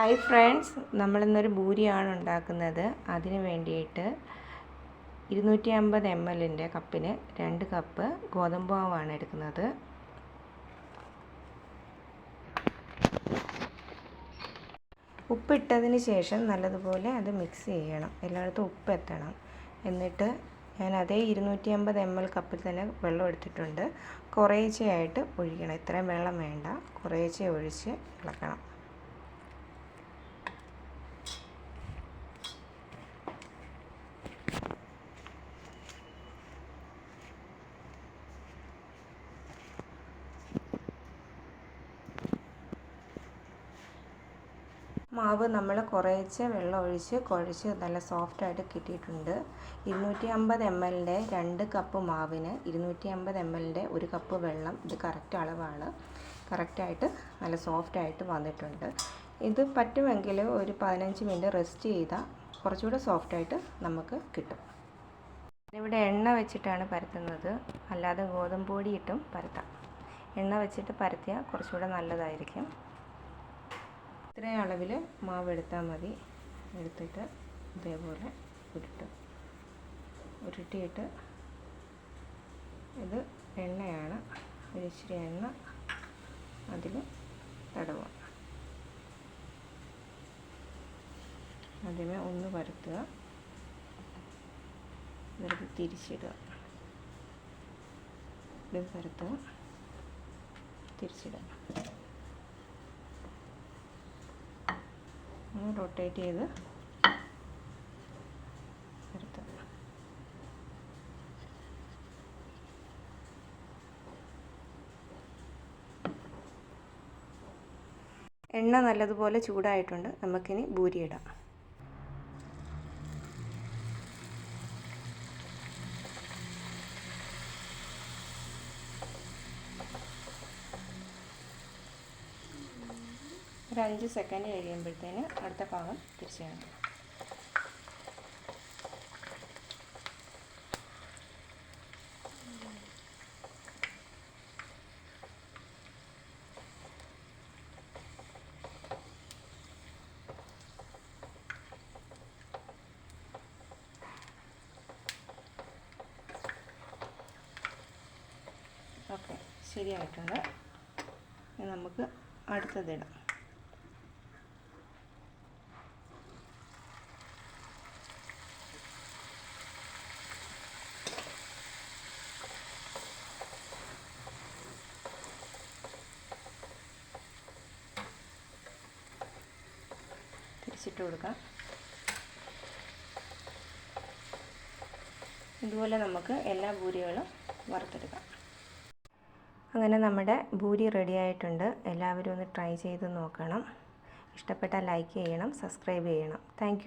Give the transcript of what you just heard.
Hi friends, നമ്മളിന്നൊരു ഭൂരിയാണ് ഉണ്ടാക്കുന്നത്. അതിന് വേണ്ടിയിട്ട് 250 ml കപ്പിന് 2 കപ്പ് ഗോതമ്പ് മാവാണ് എടുക്കുന്നത്. ഉപ്പിട്ടതിന് ശേഷം നല്ലതുപോലെ അത് മിക്സ് ചെയ്യണം. എല്ലായിടത്തും ഉപ്പ് എത്തണം. എന്നിട്ട് ഞാൻ അതേ 250 ml കപ്പിൽ തന്നെ വെള്ളം എടുത്തിട്ടുണ്ട്. കുറേശ്ശെയായിട്ട് ഒഴിക്കണം. ഇത്രയും വെള്ളം വേണ്ട, കുറേശ്ശെ ഒഴിച്ച് ഇളക്കണം. മാവ് നമ്മൾ കുറേശ്ശെ വെള്ളം ഒഴിച്ച് കുഴച്ച് നല്ല സോഫ്റ്റായിട്ട് കിട്ടിയിട്ടുണ്ട്. 250 ml 2 കപ്പ് മാവിന് 250 ml 1 കപ്പ് വെള്ളം. ഇത് കറക്റ്റ് അളവാണ്. കറക്റ്റായിട്ട് നല്ല സോഫ്റ്റായിട്ട് വന്നിട്ടുണ്ട്. ഇത് പറ്റുമെങ്കിൽ ഒരു 15 മിനിറ്റ് റെസ്റ്റ് ചെയ്താൽ കുറച്ചുകൂടെ സോഫ്റ്റായിട്ട് നമുക്ക് കിട്ടും. ഇവിടെ എണ്ണ വെച്ചിട്ടാണ് പരത്തുന്നത്, അല്ലാതെ ഗോതമ്പ് പൊടി ഇട്ടും പരത്താം. എണ്ണ വെച്ചിട്ട് പരത്തിയാൽ കുറച്ചുകൂടെ നല്ലതായിരിക്കും. ഇത്രയും അളവിൽ മാവ് എടുത്താൽ മതി. എടുത്തിട്ട് ഇതേപോലെ ഉരുട്ടിയിട്ട് ഇത് എണ്ണയാണ്, ഇച്ചിരി എണ്ണ അതിൽ തടവുക. ആദ്യമേ ഒന്ന് പരത്തുക, എന്നിട്ട് തിരിച്ചിടുക. ഇത് പരത്തുക, തിരിച്ചിടുക. റൊട്ടേറ്റ് ചെയ്ത് പരത്തുക. എണ്ണ നല്ലതുപോലെ ചൂടായിട്ടുണ്ട്. നമുക്കിനി ഭൂരി ഇടാം. ഒരു 5 സെക്കൻഡ് കഴിയുമ്പോഴത്തേന് അടുത്ത ഭാഗം തിരിച്ചിടണം. ഓക്കെ, ശരിയായിട്ടുണ്ട്. നമുക്ക് അടുത്തതിടാം. തിരിച്ചിട്ട് കൊടുക്കാം. ഇതുപോലെ നമുക്ക് എല്ലാ ഭൂരികളും വറുത്തെടുക്കാം. അങ്ങനെ നമ്മുടെ ഭൂരി റെഡി ആയിട്ടുണ്ട്. എല്ലാവരും ഒന്ന് ട്രൈ ചെയ്ത് നോക്കണം. ഇഷ്ടപ്പെട്ടാൽ ലൈക്ക് ചെയ്യണം, സബ്സ്ക്രൈബ് ചെയ്യണം. താങ്ക്